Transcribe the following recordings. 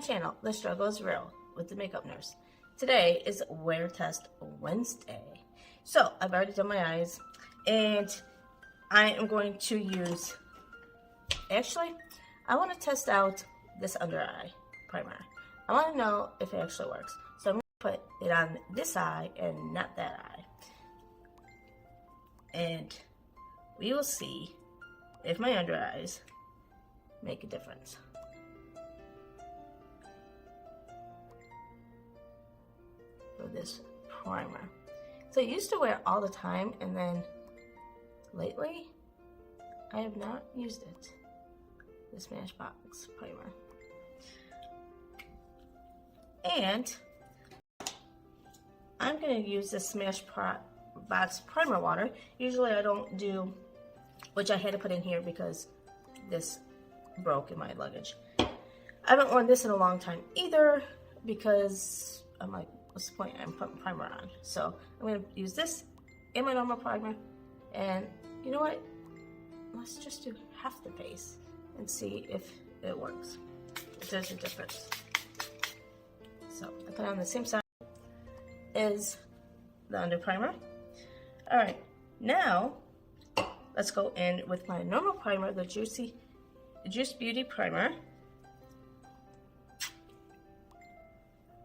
channel, The Struggle is Real with the Makeup Nurse. Today is Wear Test Wednesday. So I've already done my eyes and I am going to use, actually, I want to test out this under eye primer. I want to know if it actually works. So I'm going to put it on this eye and not that eye. And we will see if my under eyes make a difference. For this primer. So I used to wear it all the time, and then lately I have not used it. The Smashbox Primer. And I'm going to use the Smashbox Primer water. Usually I don't do, which I had to put in here because this broke in my luggage. I haven't worn this in a long time either because I'm like, what's the point? I'm putting primer on. So I'm going to use this in my normal primer. And you know what? Let's just do half the face and see if it works. If there's a difference. So I put it on the same side as the under primer. Alright, now let's go in with my normal primer, the Juice Beauty Primer.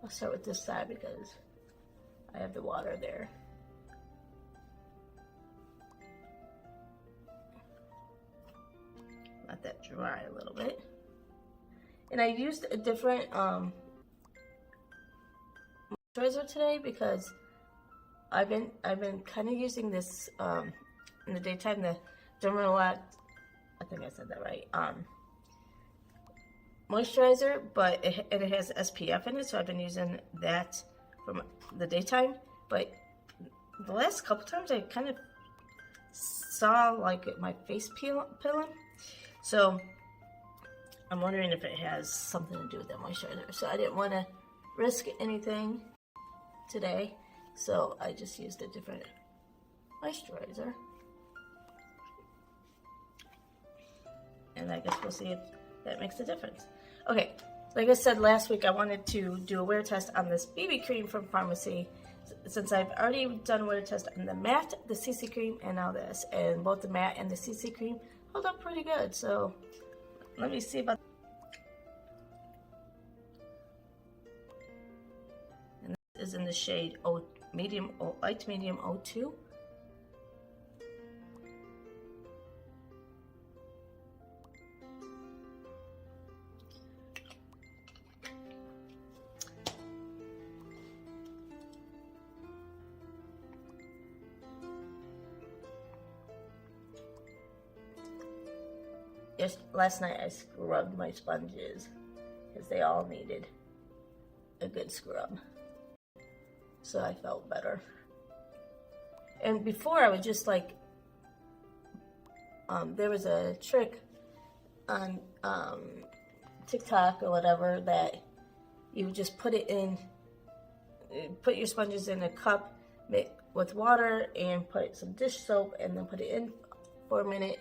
I'll start with this side because I have the water there. Let that dry a little bit. And I used a different moisturizer today because I've been kind of using this in the daytime, the Dermalect, I think I said that right, moisturizer, but it has SPF in it, so I've been using that for the daytime. But the last couple times I kind of saw like my face peeling, so I'm wondering if it has something to do with that moisturizer. So I didn't want to risk anything today, so I just used a different moisturizer. And I guess we'll see if that makes a difference. Okay, like I said last week, I wanted to do a wear test on this BB cream from Farmasi. Since I've already done a wear test on the matte, the CC cream, and now this. And both the matte and the CC cream hold up pretty good. So let me see about. And this is in the shade light medium 02. Last night I scrubbed my sponges because they all needed a good scrub. So I felt better. And before I was just like, there was a trick on TikTok or whatever that you just put your sponges in a cup with water and put some dish soap and then put it in for a minute.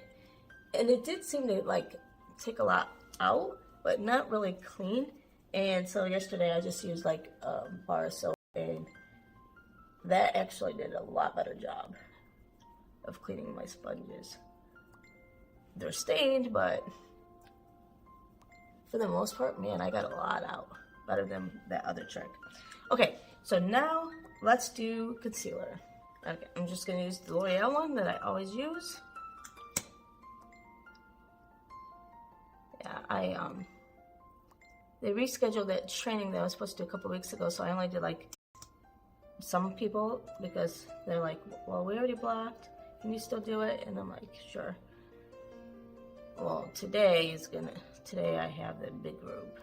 And it did seem to like take a lot out, but not really clean. And so yesterday I just used like bar soap, and that actually did a lot better job of cleaning my sponges. They're stained, but for the most part, man, I got a lot out. Better than that other trick. Okay, so now let's do concealer. Okay, I'm just gonna use the L'Oreal one that I always use. Yeah, they rescheduled that training that I was supposed to do a couple weeks ago, so I only did like some people because they're like, well, we already blocked, can you still do it? And I'm like, sure. Well, today I have the big group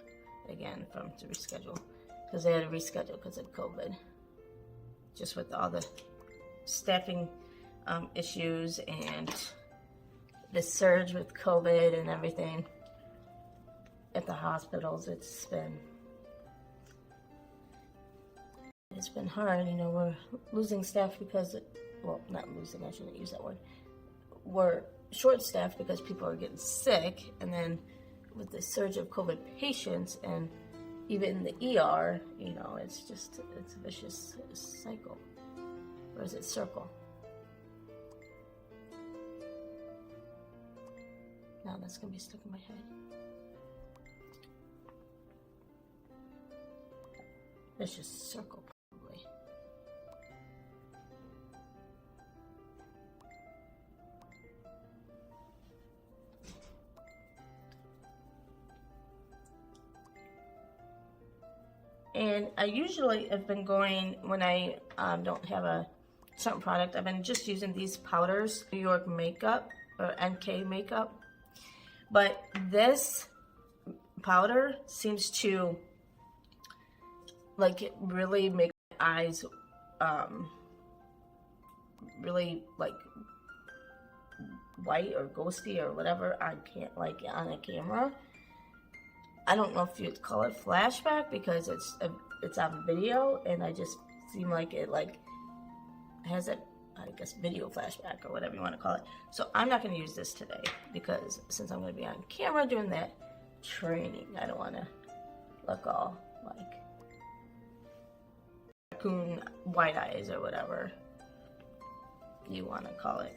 again to reschedule because they had to reschedule because of COVID, just with all the staffing issues and the surge with COVID and everything at the hospitals. It's been hard. You know, we're losing staff because, well, not losing, I shouldn't use that word. We're short-staffed because people are getting sick, and then with the surge of COVID patients, and even the ER, you know, it's a vicious cycle. Or is it circle? Now that's gonna be stuck in my head. Vicious circle, probably. And I usually have been going, when I don't have a certain product, I've been just using these powders, New York makeup or NK makeup. But this powder seems to like really make my eyes really like white or ghosty or whatever on a camera. I don't know if you'd call it flashback because it's on video, and I just seem like it like has a, I guess, video flashback or whatever you want to call it. So I'm not going to use this today because since I'm going to be on camera doing that training, I don't want to look all like raccoon white eyes or whatever you want to call it.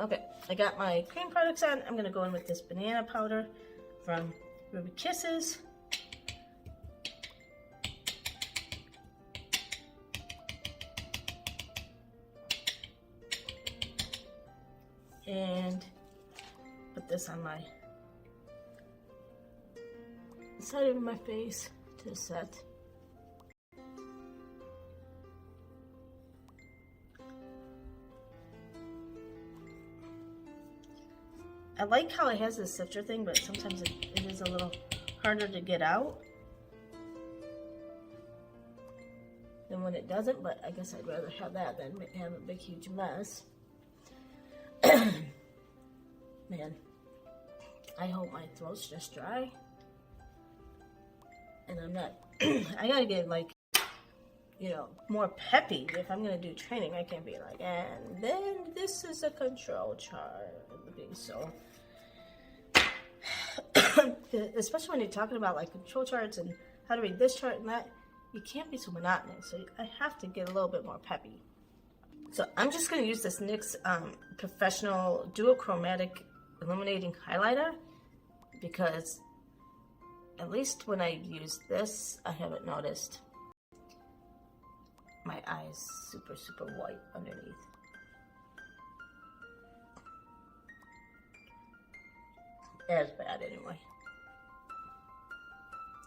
Okay, I got my cream products on. I'm going to go in with this banana powder from Ruby Kisses. And put this on my side of my face to set. I like how it has this citra thing, but sometimes it is a little harder to get out than when it doesn't, but I guess I'd rather have that than have a big huge mess. Man, I hope my throat's just dry and I'm not I gotta get like, you know, more peppy. If I'm gonna do training, I can't be like, and then this is a control chart. So especially when you're talking about like control charts and how to read this chart and that, you can't be so monotonous. So I have to get a little bit more peppy. So I'm just going to use this NYX Professional Duochromatic Illuminating Highlighter because at least when I use this, I haven't noticed my eyes super white underneath. As bad anyway.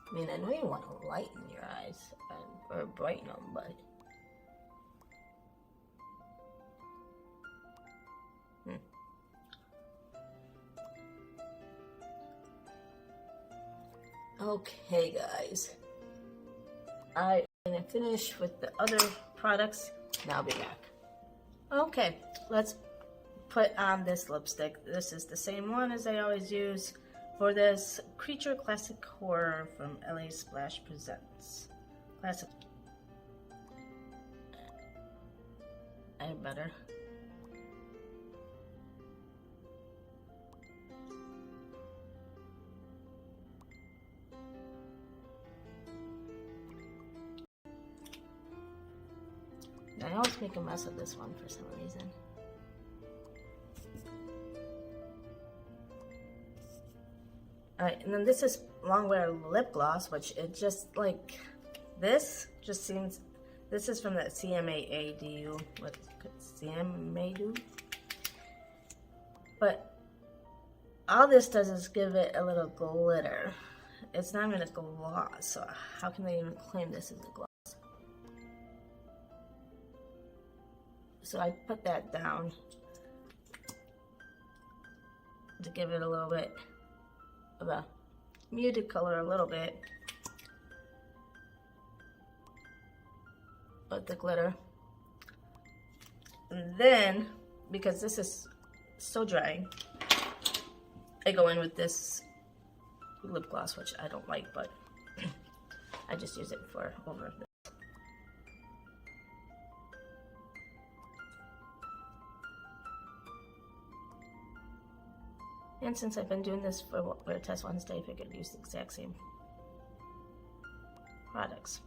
I mean, I know you want to lighten your eyes or brighten them, but okay, guys. I'm gonna finish with the other products, and I'll be back. Okay, let's put on this lipstick. This is the same one as I always use for this Creature Classic Horror from LA Splash Presents. Classic. I have better. I always make a mess of this one for some reason. Alright, and then this is Longwear Lip Gloss, which it just like, this just seems, this is from the CMAADU, what, CMAADU? But all this does is give it a little glitter. It's not even a gloss, so how can they even claim this is a gloss? So I put that down to give it a little bit of a muted color, a little bit with the glitter. And then, because this is so dry, I go in with this lip gloss, which I don't like, but I just use it for over this. And since I've been doing this for Test Wednesday, I figured I'd use the exact same products.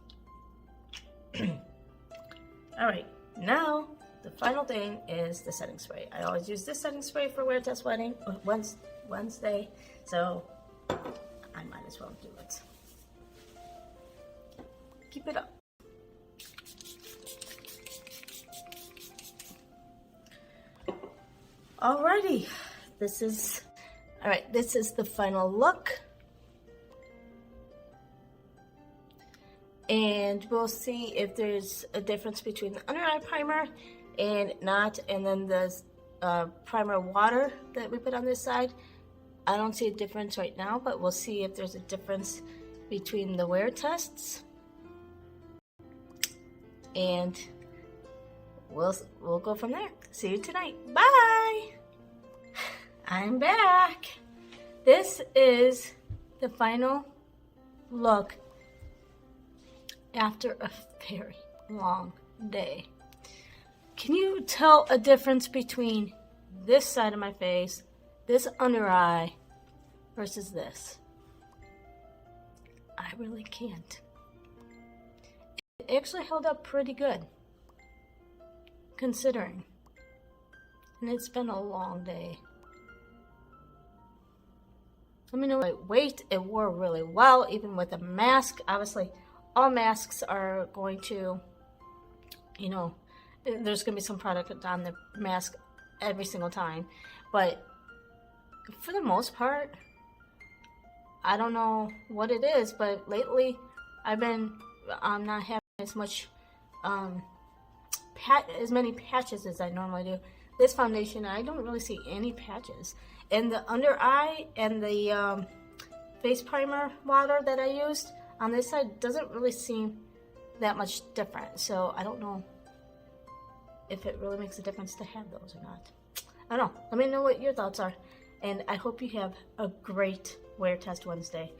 Alright, now the final thing is the setting spray. I always use this setting spray for Wear Test Wednesday, so I might as well do it. Keep it up. Alrighty, this is the final look. And we'll see if there's a difference between the under eye primer and not, and then the primer water that we put on this side. I don't see a difference right now, but we'll see if there's a difference between the wear tests. And we'll go from there. See you tonight. Bye! I'm back. This is the final look after a very long day. Can you tell a difference between this side of my face, this under eye, versus this? I really can't. It actually held up pretty good, considering. And it's been a long day. Let me know my weight. It wore really well, even with a mask. Obviously, all masks are going to, there's going to be some product on the mask every single time. But for the most part, I don't know what it is, but lately I've been not having as much, as many patches as I normally do. This foundation, I don't really see any patches. And the under eye and the face primer water that I used on this side doesn't really seem that much different. So I don't know if it really makes a difference to have those or not. I don't know. Let me know what your thoughts are. And I hope you have a great Wear Test Wednesday.